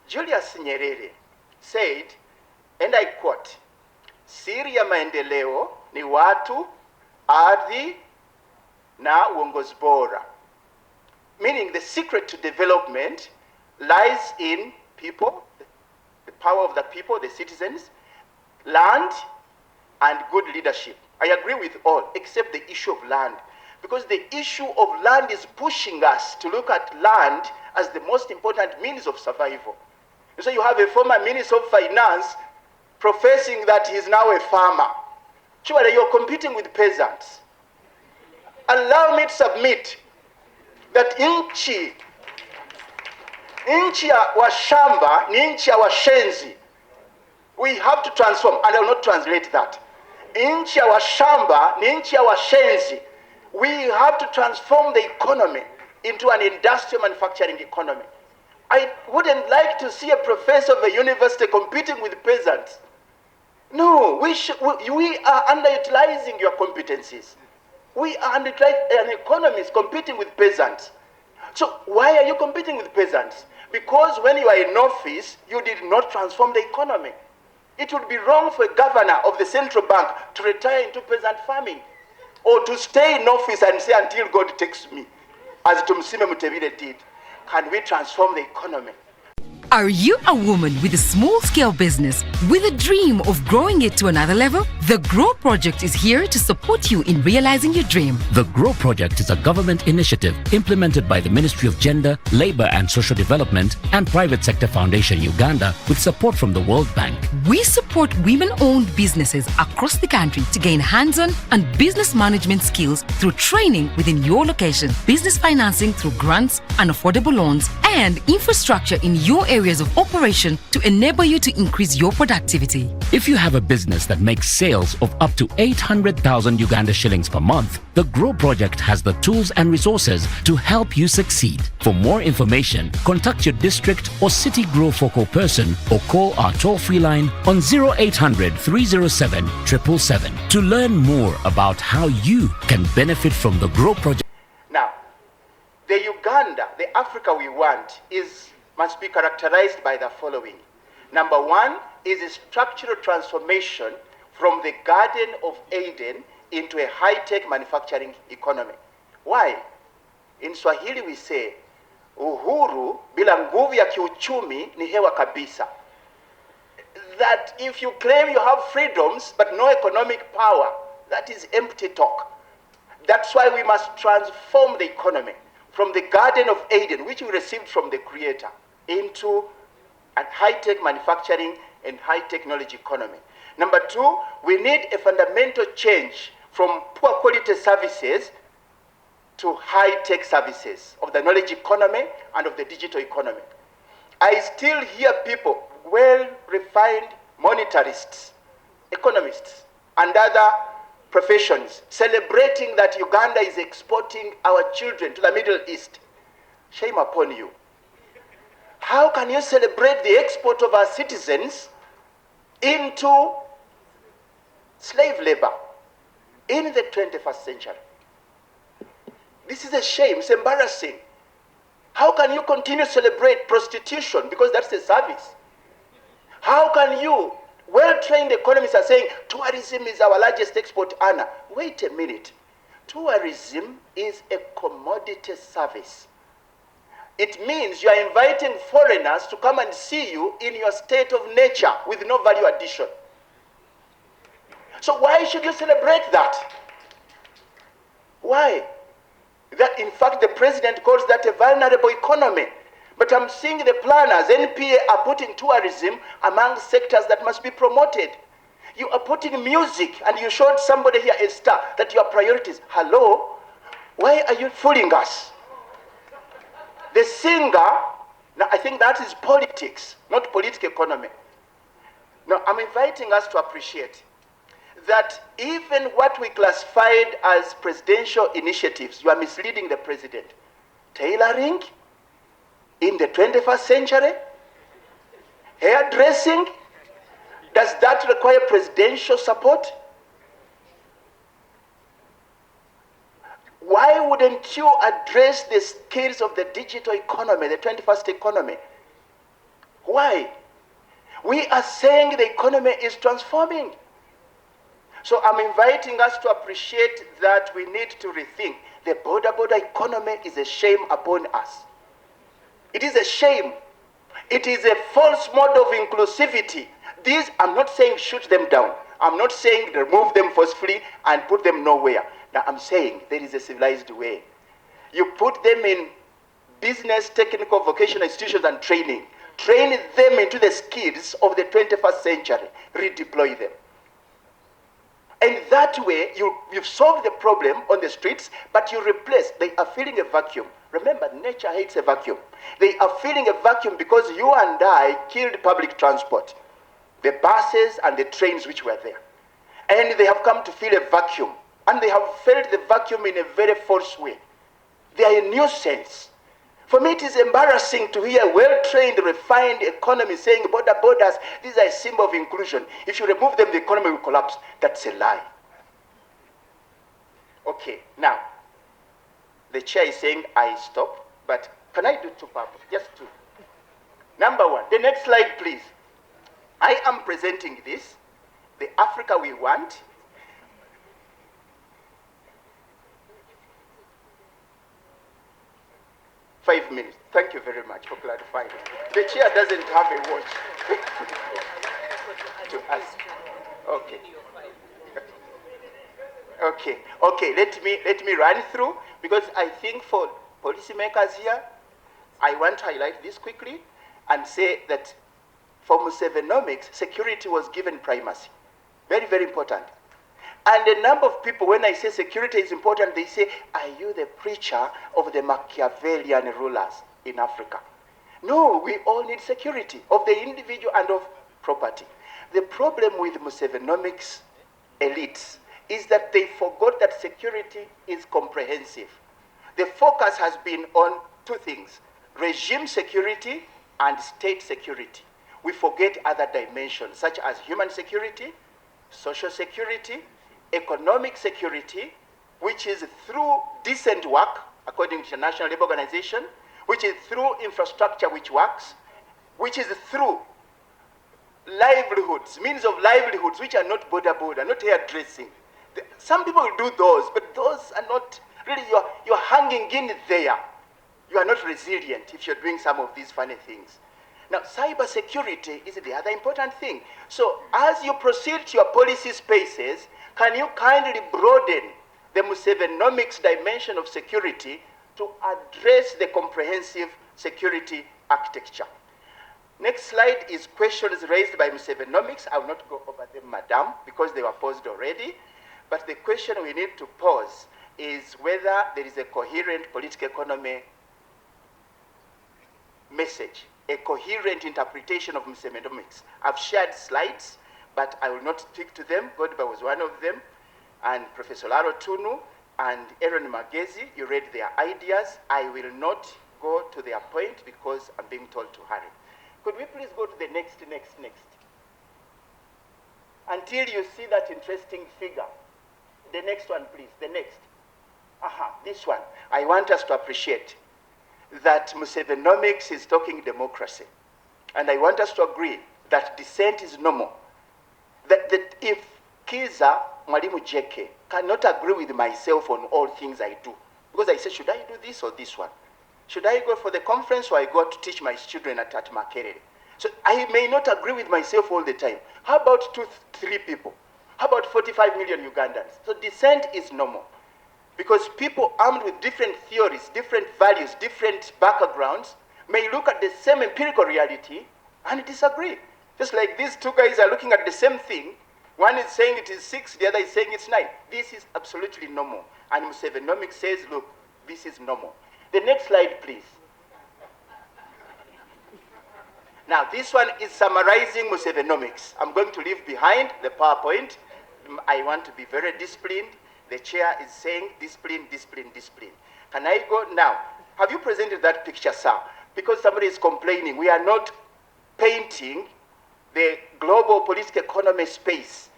Julius said, and I quote, siri ya maendeleo ni watu, ardhi na uongozi bora. Meaning the secret to development lies in people, the power of the people, the citizens, land, and good leadership. I agree with all, except the issue of land. Because the issue of land is pushing us to look at land as the most important means of survival. And so you have a former Minister of Finance professing that he's now a farmer. Surely you're competing with peasants. Allow me to submit that nchi ya washamba ni nchi ya washenzi. We have to transform, and I will not translate that. Nchi ya washamba ni nchi ya washenzi. We have to transform the economy into an industrial manufacturing economy. I wouldn't like to see a professor of a university competing with peasants. No, we are underutilizing your competencies. We are underutilizing an economy is competing with peasants. So why are you competing with peasants? Because when you are in office, you did not transform the economy. It would be wrong for a governor of the central bank to retire into peasant farming, or to stay in office and say, until God takes me, as Tumsime Mutebile did. Can we transform the economy? Are you a woman with a small-scale business with a dream of growing it to another level? The GROW Project is here to support you in realizing your dream. The GROW Project is a government initiative implemented by the Ministry of Gender, Labour and Social Development and Private Sector Foundation Uganda with support from the World Bank. We support women-owned businesses across the country to gain hands-on and business management skills through training within your location, business financing through grants and affordable loans, and infrastructure in your areas of operation to enable you to increase your productivity. If you have a business that makes sales of up to 800,000 Uganda shillings per month, the GROW Project has the tools and resources to help you succeed. For more information, contact your district or city GROW focal person or call our toll-free line on 0800 307 777 to learn more about how you can benefit from the GROW Project. Now, the Uganda, the Africa we want must be characterized by the following. Number one is a structural transformation from the Garden of Eden into a high-tech manufacturing economy. Why? In Swahili we say, uhuru bila nguvu ya kiuchumi ni hewa kabisa. That if you claim you have freedoms but no economic power, that is empty talk. That's why we must transform the economy from the Garden of Eden, which we received from the Creator, into a high-tech manufacturing and high-technology economy. Number two, we need a fundamental change from poor quality services to high-tech services of the knowledge economy and of the digital economy. I still hear people, well-refined monetarists, economists, and other professions celebrating that Uganda is exporting our children to the Middle East. Shame upon you. How can you celebrate the export of our citizens into slave labor in the 21st century? This is a shame, it's embarrassing. How can you continue to celebrate prostitution because that's a service? How can you, well-trained economists are saying tourism is our largest export earner? Wait a minute. Tourism is a commodity service. It means you are inviting foreigners to come and see you in your state of nature with no value addition. So why should you celebrate that? Why? That in fact the president calls that a vulnerable economy. But I'm seeing the planners, NPA, are putting tourism among sectors that must be promoted. You are putting music, and you showed somebody here, a star, that your priorities. Hello? Why are you fooling us? The singer, now I think that is politics, not political economy. Now I'm inviting us to appreciate that even what we classified as presidential initiatives, you are misleading the president. Tailoring in the 21st century, hairdressing, does that require presidential support? Why wouldn't you address the skills of the digital economy, the 21st economy? Why? We are saying the economy is transforming. So I'm inviting us to appreciate that we need to rethink. The border economy is a shame upon us. It is a shame. It is a false model of inclusivity. These, I'm not saying shoot them down. I'm not saying remove them forcefully and put them nowhere. Now I'm saying there is a civilized way. You put them in business, technical, vocational institutions and training. Train them into the skills of the 21st century. Redeploy them. And that way, you've solved the problem on the streets, but you replace, they are feeling a vacuum. Remember, nature hates a vacuum. They are feeling a vacuum because you and I killed public transport, the buses and the trains which were there. And they have come to feel a vacuum. And they have felt the vacuum in a very false way. They are a nuisance. For me, it is embarrassing to hear a well-trained, refined economy saying borders, these are a symbol of inclusion. If you remove them, the economy will collapse. That's a lie. Okay, now, the chair is saying I stop, but can I do two purposes? Just two. Number one, the next slide, please. I am presenting this, the Africa we want. Five minutes. Thank you very much for clarifying. The chair doesn't have a watch to ask. Okay. Okay. Let me run through, because I think for policymakers here, I want to highlight this quickly and say that for Musevenomics, security was given primacy. Very, very important. And a number of people, when I say security is important, they say, are you the preacher of the Machiavellian rulers in Africa? No, we all need security of the individual and of property. The problem with Musevenomics elites is that they forgot that security is comprehensive. The focus has been on two things: regime security and state security. We forget other dimensions, such as human security, social security, economic security, which is through decent work, according to the International Labour Organization, which is through infrastructure which works, which is through livelihoods, means of livelihoods, which are not border, not hairdressing. Some people will do those, but those are not really, you're hanging in there. You are not resilient if you're doing some of these funny things. Now, cyber security is the other important thing. So as you proceed to your policy spaces, can you kindly broaden the Musevenomics dimension of security to address the comprehensive security architecture? Next slide is questions raised by Musevenomics. I will not go over them, madam, because they were posed already. But the question we need to pose is whether there is a coherent political economy message, a coherent interpretation of Musevenomics. I've shared slides, but I will not stick to them. Godba was one of them, and Professor Laro Tunu and Aaron Magezi, you read their ideas. I will not go to their point because I'm being told to hurry. Could we please go to the next? Until you see that interesting figure. The next one, please, the next. This one. I want us to appreciate that Musevenomics is talking democracy. And I want us to agree that dissent is normal. That if Kiiza, Mwalimu JK, cannot agree with myself on all things I do, because I say, should I do this or this one? Should I go for the conference or I go to teach my children at Makerere? So I may not agree with myself all the time. How about 2-3 people? How about 45 million Ugandans? So dissent is normal. Because people armed with different theories, different values, different backgrounds may look at the same empirical reality and disagree. Just like these two guys are looking at the same thing. One is saying it is 6, the other is saying it's 9. This is absolutely normal. And Musevenomics says, look, this is normal. The next slide, please. Now, this one is summarizing Musevenomics. I'm going to leave behind the PowerPoint. I want to be very disciplined. The chair is saying discipline, discipline, discipline. Can I go now? Have you presented that picture, sir? Because somebody is complaining. We are not painting the global political economy space